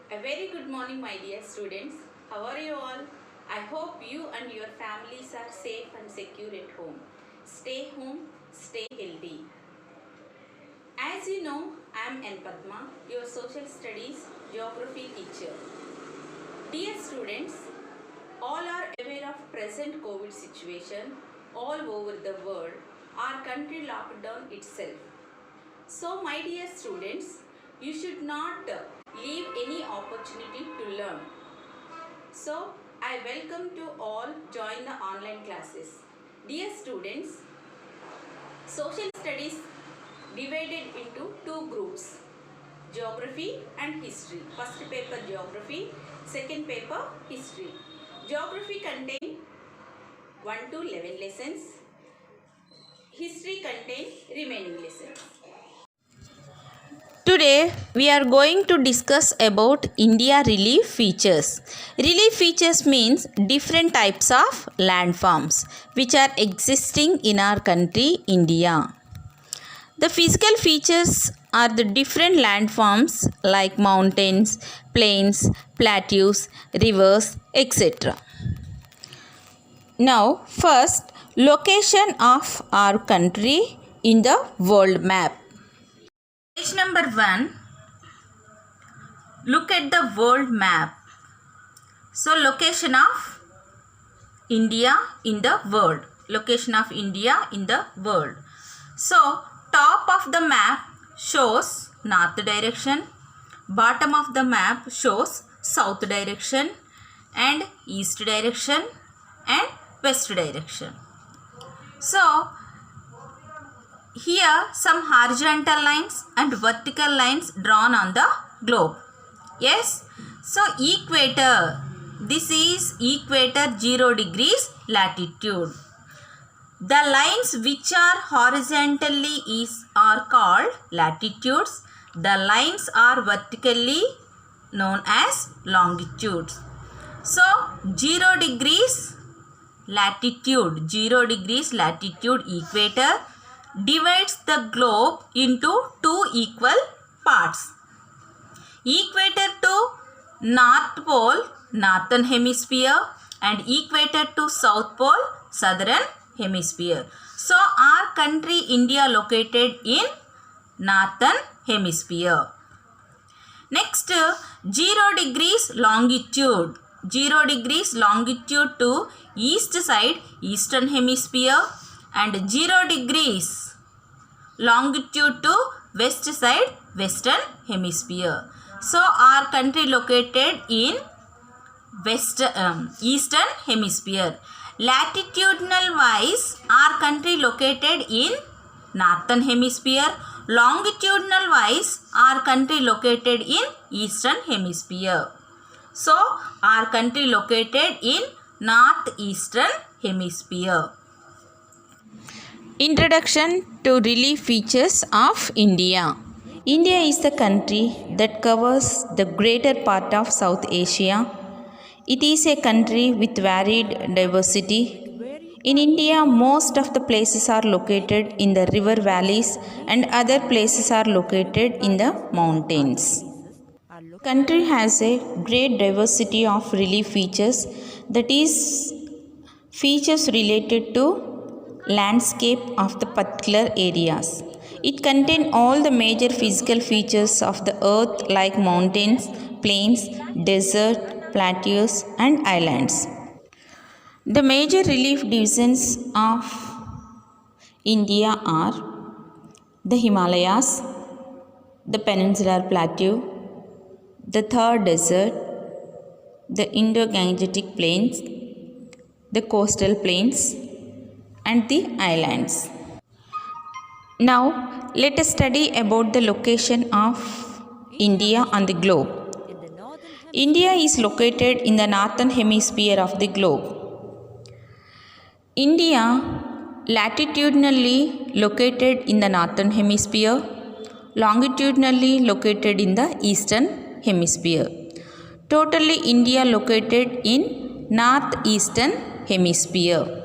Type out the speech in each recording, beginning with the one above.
A very good morning, my dear students. How are you all? I hope you and your families are safe and secure at home. Stay home, stay healthy. As you know, I am N. Padma, your social studies geography teacher. Dear students, all are aware of present COVID situation all over the world. Our country locked down itself. So my dear students, you should not leave any opportunity to learn. So I welcome to all join the online classes. Dear students, social studies divided into two groups, geography and history. First paper geography, second paper history. Geography contain 1 to 11 lessons. History contain remaining lessons. Today we are going to discuss about India relief features. Relief features means different types of landforms which are existing in our country India. The physical features are the different landforms like mountains, plains, plateaus, rivers, etc. Now first, location of our country in the world map. Page number 1, look at the world map. So location of India in the world. Location of India in the world. So top of the map shows north direction. Bottom of the map shows south direction and east direction and west direction. So here some horizontal lines and vertical lines drawn on the globe. Yes. So equator. This is equator 0 degrees latitude. The lines which are horizontally are called latitudes. The lines are vertically known as longitudes. So 0 degrees latitude, 0 degrees latitude equator divides the globe into two equal parts. Equator to North Pole, Northern Hemisphere, and equator to South Pole, Southern Hemisphere. So our country India located in Northern Hemisphere. Next, 0 degrees longitude. 0 degrees longitude to east side, Eastern Hemisphere, and 0 degrees longitude to west side, Western Hemisphere. So our country located in Eastern Hemisphere. Latitudinal wise, our country located in Northern Hemisphere. Longitudinal wise, our country located in Eastern Hemisphere. So our country located in Northeastern Hemisphere. Introduction to relief features of India. India is the country that covers the greater part of South Asia. It is a country with varied diversity. In India, most of the places are located in the river valleys and other places are located in the mountains. The country has a great diversity of relief features, that is, features related to landscape of the particular areas. It contains all the major physical features of the earth like mountains, plains, desert, plateaus and islands. The major relief divisions of India are the Himalayas, the Peninsular Plateau, the Thar Desert, the Indo-Gangetic Plains, the coastal plains and the islands. Now let us study about the location of India on the globe. India is located in the northern hemisphere of the globe. India latitudinally located in the northern hemisphere, longitudinally located in the eastern hemisphere. Totally India located in northeastern hemisphere.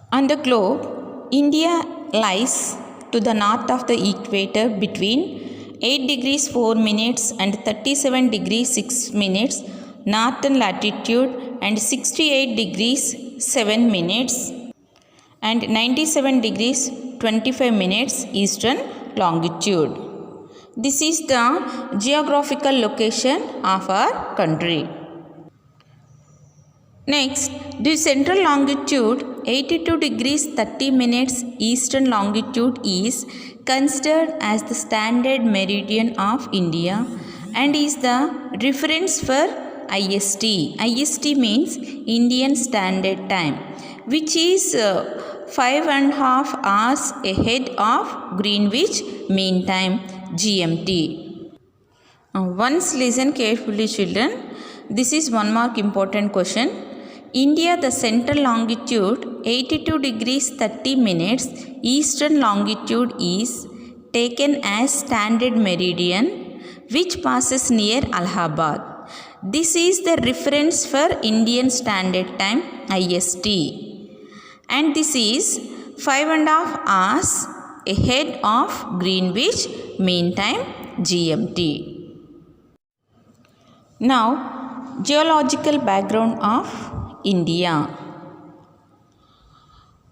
On the globe, India lies to the north of the equator between 8 degrees 4 minutes and 37 degrees 6 minutes northern latitude and 68 degrees 7 minutes and 97 degrees 25 minutes eastern longitude. This is the geographical location of our country. Next, the central longitude 82 degrees 30 minutes eastern longitude is considered as the standard meridian of India and is the reference for IST. IST means Indian Standard Time, which is 5.5 hours ahead of Greenwich Mean Time GMT. Once listen carefully, children. This is one mark important question. India, the central longitude 82 degrees 30 minutes eastern longitude is taken as standard meridian which passes near Allahabad. This is the reference for Indian Standard Time IST, and this is 5.5 hours ahead of Greenwich Mean Time GMT. Now, geological background of India.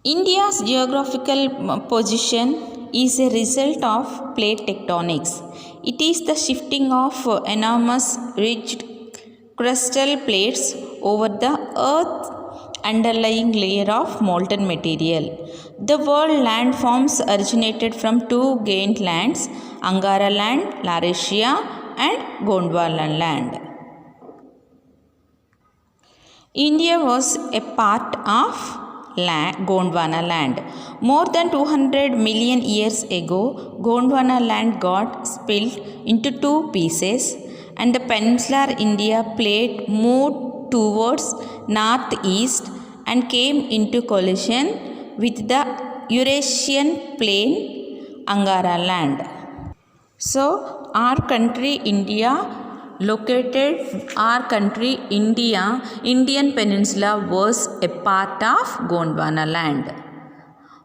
India's geographical position is a result of plate tectonics. It is the shifting of enormous ridged crustal plates over the Earth's underlying layer of molten material. The world landforms originated from two giant lands, Angara land, Laurasia, and Gondwana land. India was a part of Gondwana land. More than 200 million years ago, Gondwana land got split into two pieces, and the peninsular India plate moved towards northeast and came into collision with the Eurasian plain Angara land. So, our country India, Indian Peninsula was a part of Gondwana land.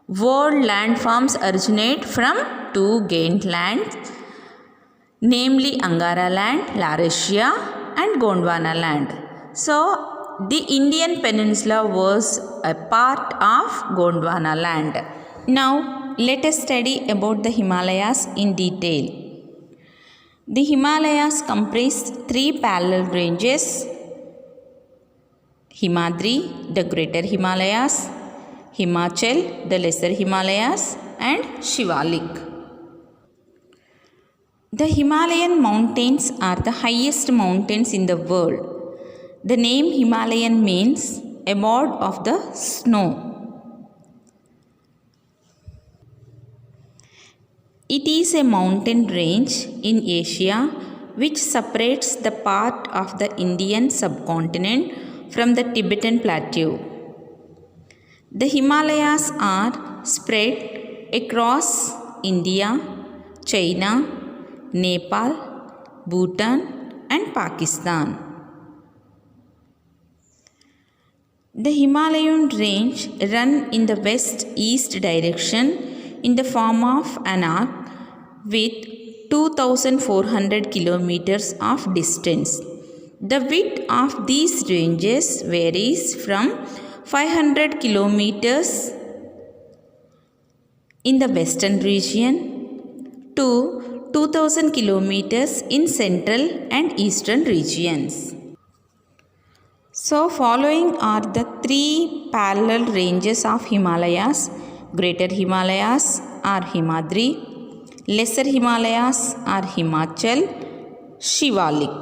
World landforms originate from two giant lands, namely Angara land, Laurasia, and Gondwana land. So, the Indian Peninsula was a part of Gondwana land. Now, let us study about the Himalayas in detail. The Himalayas comprise three parallel ranges: Himadri, the Greater Himalayas; Himachal, the Lesser Himalayas; and Shivalik. The Himalayan mountains are the highest mountains in the world. The name Himalayan means abode of the snow. It is a mountain range in Asia which separates the part of the Indian subcontinent from the Tibetan plateau. The Himalayas are spread across India, China, Nepal, Bhutan, and Pakistan. The Himalayan range runs in the west-east direction in the form of an arc with 2,400 kilometers of distance. The width of these ranges varies from 500 kilometers in the western region to 2,000 kilometers in central and eastern regions. So, following are the three parallel ranges of Himalayas. Greater Himalayas are Himadri, Lesser Himalayas are Himachal, Shivalik.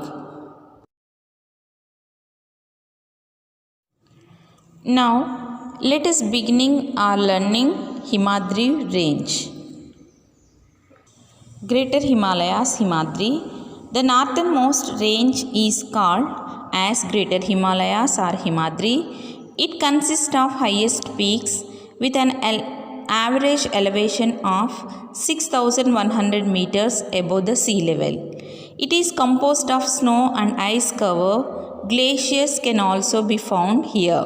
Now, let us begin our learning Himadri range. Greater Himalayas, Himadri. The northernmost range is called as Greater Himalayas or Himadri. It consists of highest peaks with an average elevation of 6,100 meters above the sea level. It is composed of snow and ice cover. Glaciers can also be found here.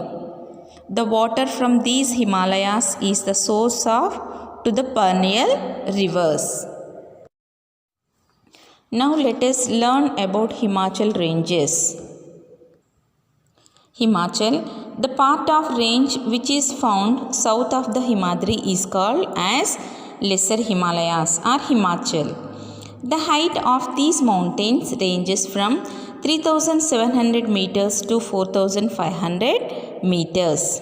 The water from these Himalayas is the source of to the perennial rivers. Now let us learn about Himachal ranges. Himachal, the part of range which is found south of the Himadri, is called as Lesser Himalayas or Himachal. The height of these mountains ranges from 3700 meters to 4500 meters.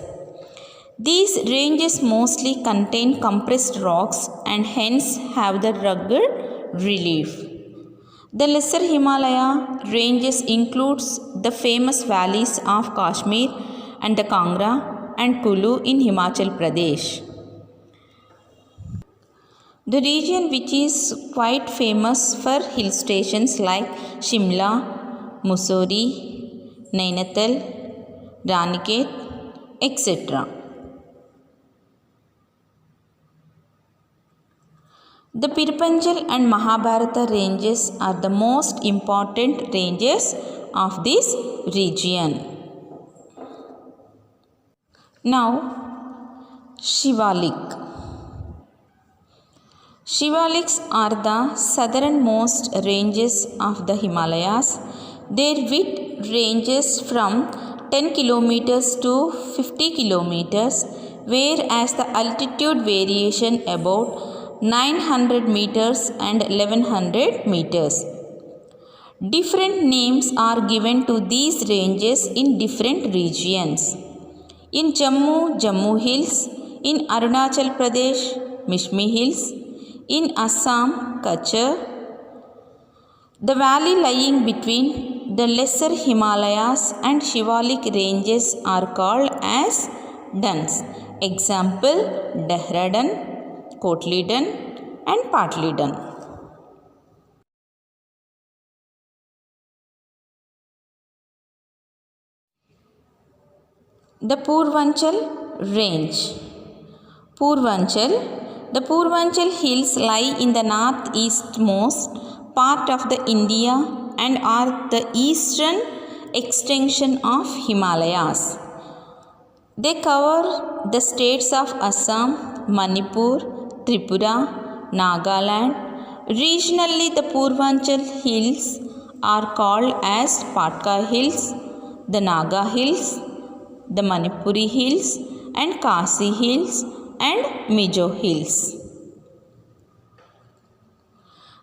These ranges mostly contain compressed rocks and hence have the rugged relief. The Lesser Himalaya ranges includes the famous valleys of Kashmir and the Kangra and Kulu in Himachal Pradesh. The region which is quite famous for hill stations like Shimla, Mussoorie, Nainital, Ranikhet, etc. The Pirpanjal and Mahabharata ranges are the most important ranges of this region. Now, Shivalik. Shivaliks are the southernmost ranges of the Himalayas. Their width ranges from 10 kilometers to 50 kilometers, whereas the altitude variation about 900 meters and 1100 meters. Different names are given to these ranges in different regions. In Jammu, Jammu Hills; in Arunachal Pradesh, Mishmi Hills; in Assam, Kachar. The valley lying between the Lesser Himalayas and Shivalik ranges are called as Duns. Example: Dehradun, Kotli-Dun and Patli-Dun. The Purvanchal range. The Purvanchal hills lie in the northeastmost part of the India and are the eastern extension of Himalayas. They cover the states of Assam, Manipur, Tripura, Nagaland. Regionally, the Purvanchal hills are called as Patka Hills, the Naga Hills, the Manipuri Hills and Khasi Hills and Mizo Hills.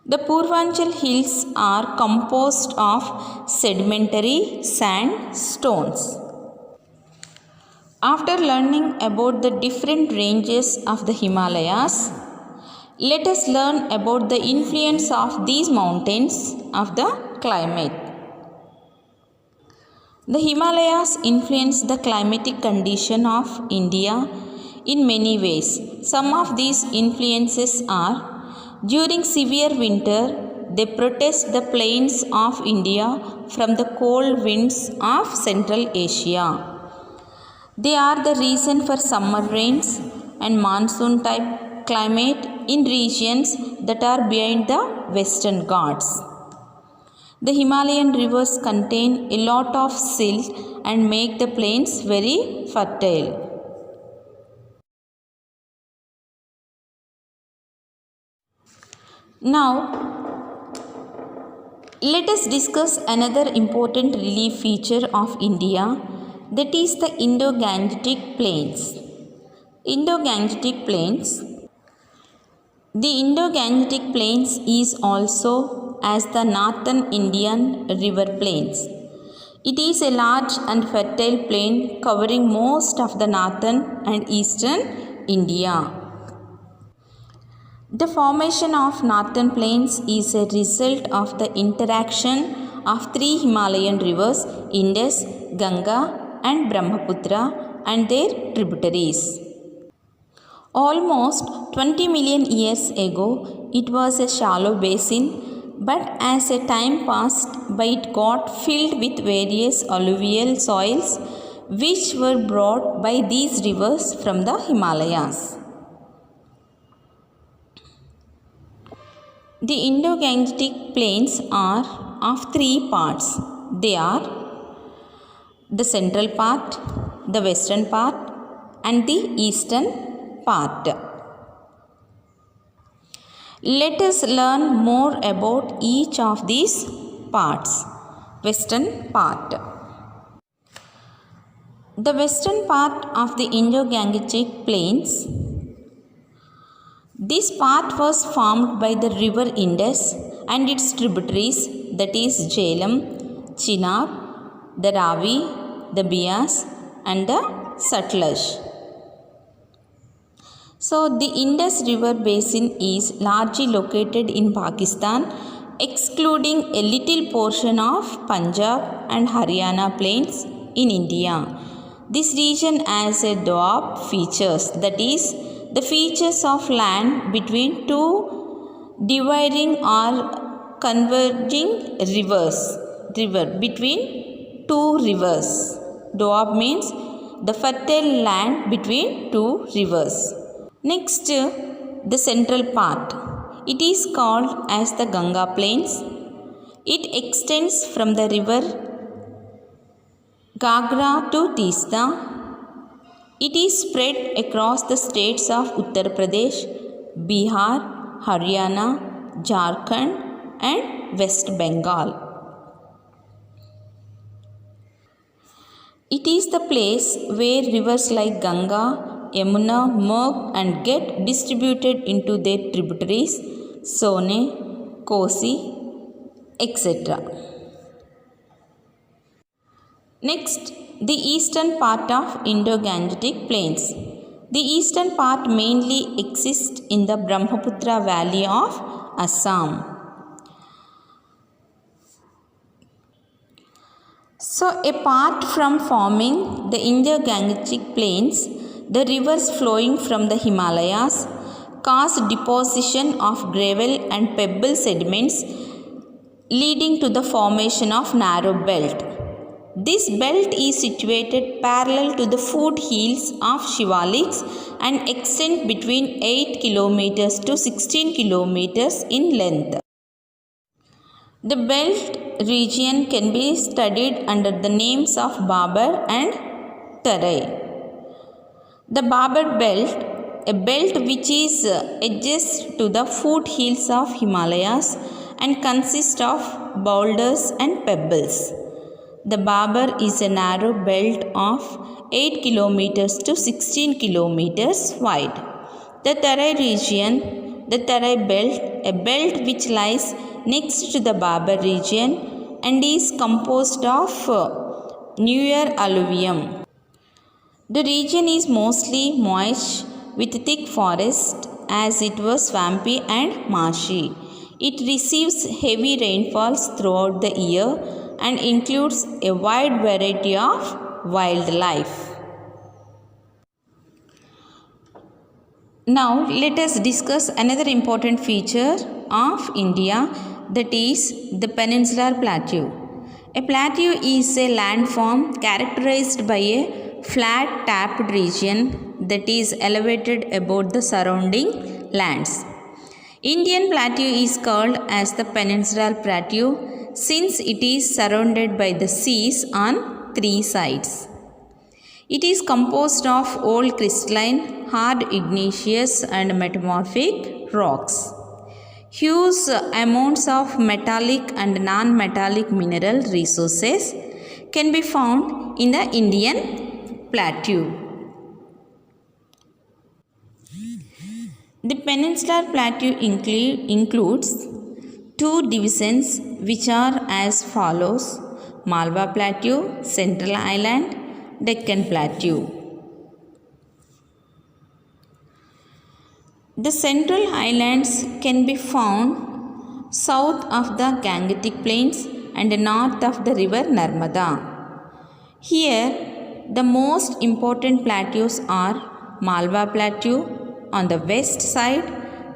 The Purvanchal hills are composed of sedimentary sandstones. After learning about the different ranges of the Himalayas, let us learn about the influence of these mountains of the climate. The Himalayas influence the climatic condition of India in many ways. Some of these influences are: during severe winter, they protect the plains of India from the cold winds of Central Asia. They are the reason for summer rains and monsoon type climate in regions that are behind the Western Ghats. The Himalayan rivers contain a lot of silt and make the plains very fertile. Now, let us discuss another important relief feature of India, that is the Indo-Gangetic Plains. Indo-Gangetic Plains. The Indo-Gangetic Plains is also as the Northern Indian River Plains. It is a large and fertile plain covering most of the northern and eastern India. The formation of northern plains is a result of the interaction of three Himalayan rivers, Indus, Ganga and Brahmaputra and their tributaries. Almost 20 million years ago, it was a shallow basin, but as a time passed by, it got filled with various alluvial soils which were brought by these rivers from the Himalayas. The Indo-Gangetic Plains are of three parts. They are the central part, the western part and the eastern part. Let us learn more about each of these parts. Western part. The western part of the Indo-Gangetic Plains. This part was formed by the river Indus and its tributaries, that is Jhelum, Chenab, the Ravi, the Beas and the Satluj. So, the Indus River basin is largely located in Pakistan, excluding a little portion of Punjab and Haryana plains in India. This region has a doab features, that is, the features of land between two dividing or converging river between two rivers. Doab means the fertile land between two rivers. Next, the central part. It is called as the Ganga Plains. It extends from the river Gagra to Teesta. It is spread across the states of Uttar Pradesh, Bihar, Haryana, Jharkhand and West Bengal. It is the place where rivers like Ganga, Yamuna merge and get distributed into their tributaries, Sone, Kosi, etc. Next, the eastern part of Indo-Gangetic Plains. The eastern part mainly exists in the Brahmaputra Valley of Assam. So, apart from forming the Indo-Gangetic Plains, the rivers flowing from the Himalayas cause deposition of gravel and pebble sediments, leading to the formation of narrow belt. This belt is situated parallel to the foothills of Shivaliks and extend between 8 km to 16 km in length. The belt region can be studied under the names of Babar and Tarai. The Babar belt, a belt which is edges to the foothills of Himalayas and consists of boulders and pebbles. The Babar is a narrow belt of 8 km to 16 km wide. The Tarai region, the Tarai belt, a belt which lies next to the Babar region and is composed of newer alluvium. The region is mostly moist with thick forest as it was swampy and marshy. It receives heavy rainfalls throughout the year and includes a wide variety of wildlife. Now let us discuss another important feature of India, that is the peninsular plateau. A plateau is a landform characterized by a flat tapped region that is elevated above the surrounding lands. Indian plateau is called as the peninsular plateau since it is surrounded by the seas on three sides. It is composed of old crystalline, hard igneous and metamorphic rocks. Huge amounts of metallic and non-metallic mineral resources can be found in the Indian plateau. The peninsular plateau includes two divisions which are as follows: Malwa Plateau, Central Island, Deccan Plateau. The Central Highlands can be found south of the Gangetic Plains and north of the river Narmada. Here, the most important plateaus are Malwa Plateau on the west side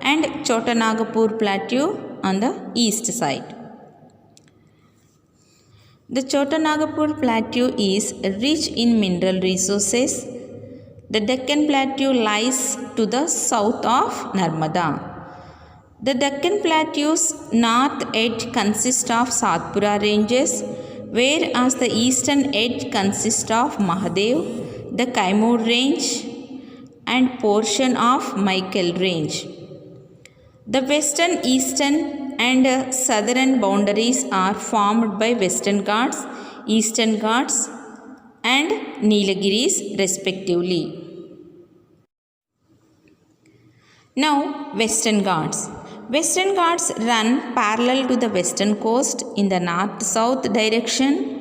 and Chota Nagpur Plateau on the east side. The Chota Nagpur Plateau is rich in mineral resources. The Deccan Plateau lies to the south of Narmada. The Deccan Plateau's north edge consists of Satpura ranges, whereas the eastern edge consists of Mahadev, the Kaimur range and portion of Michael range. The western, eastern, and southern boundaries are formed by Western Ghats, Eastern Ghats, and Neelagiris, respectively. Now, Western Ghats. Western Ghats run parallel to the western coast in the north-south direction.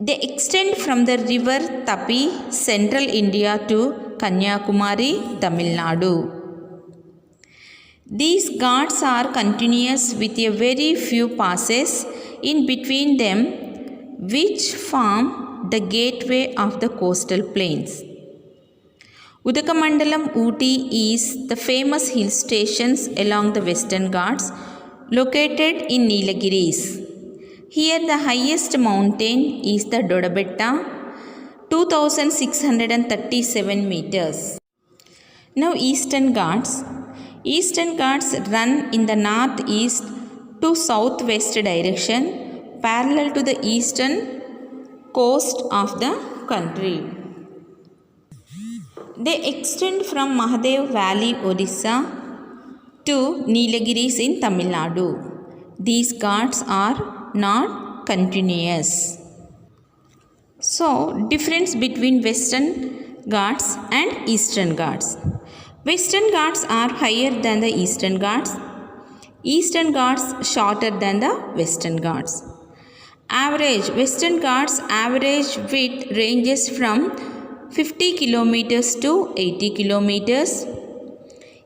They extend from the river Tapi, central India, to Kanyakumari, Tamil Nadu. These ghats are continuous with a very few passes in between them, which form the gateway of the coastal plains. Udakamandalam Ooty is the famous hill stations along the Western Ghats located in Neelagiris. Here the highest mountain is the Dodabetta, 2637 meters. Now Eastern Ghats. Eastern Ghats run in the northeast to southwest direction parallel to the eastern coast of the country. They extend from Mahadev Valley, Odisha to Neelagiris in Tamil Nadu. These ghats are not continuous. So, difference between Western Ghats and Eastern Ghats. Western Ghats are higher than the Eastern Ghats. Eastern Ghats shorter than the Western Ghats. Average Western Ghats average width ranges from 50 kilometers to 80 kilometers.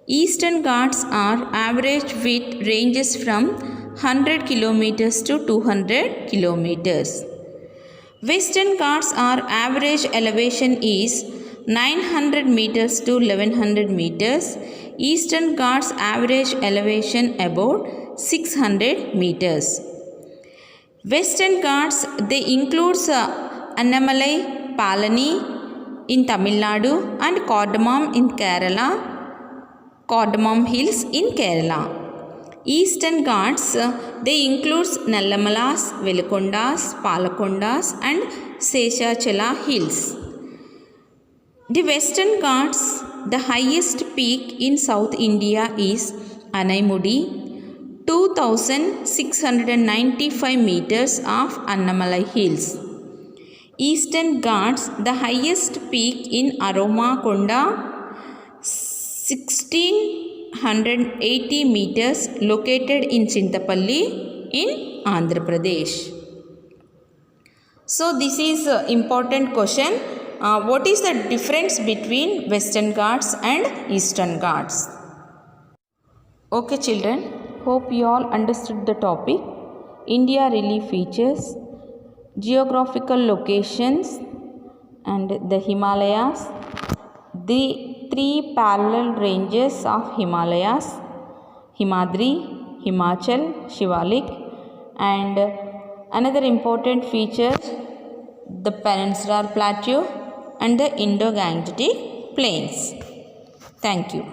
Eastern Ghats are average width ranges from 100 kilometers to 200 kilometers. Western Ghats are average elevation is 900 meters to 1100 meters. Eastern Ghats average elevation about 600 meters. Western Ghats, they includes Annamalai, Palani in Tamil Nadu and Cardamom in Kerala, Cardamom Hills in Kerala. Eastern Ghats, they includes Nallamalas, Velikondas, Palakondas and Seshachala Hills. The Western Ghats, the highest peak in South India is Anaimudi, 2695 meters of Annamalai Hills. Eastern Ghats, the highest peak in Aroma Konda, 1680 meters, located in Chintapalli in Andhra Pradesh. So this is an important question. What is the difference between Western Ghats and Eastern Ghats? Okay children, hope you all understood the topic. India relief features, geographical locations and the Himalayas, the three parallel ranges of Himalayas, Himadri, Himachal, Shivalik, and another important feature, the Peninsular Plateau and the Indo-Gangetic Plains. Thank you.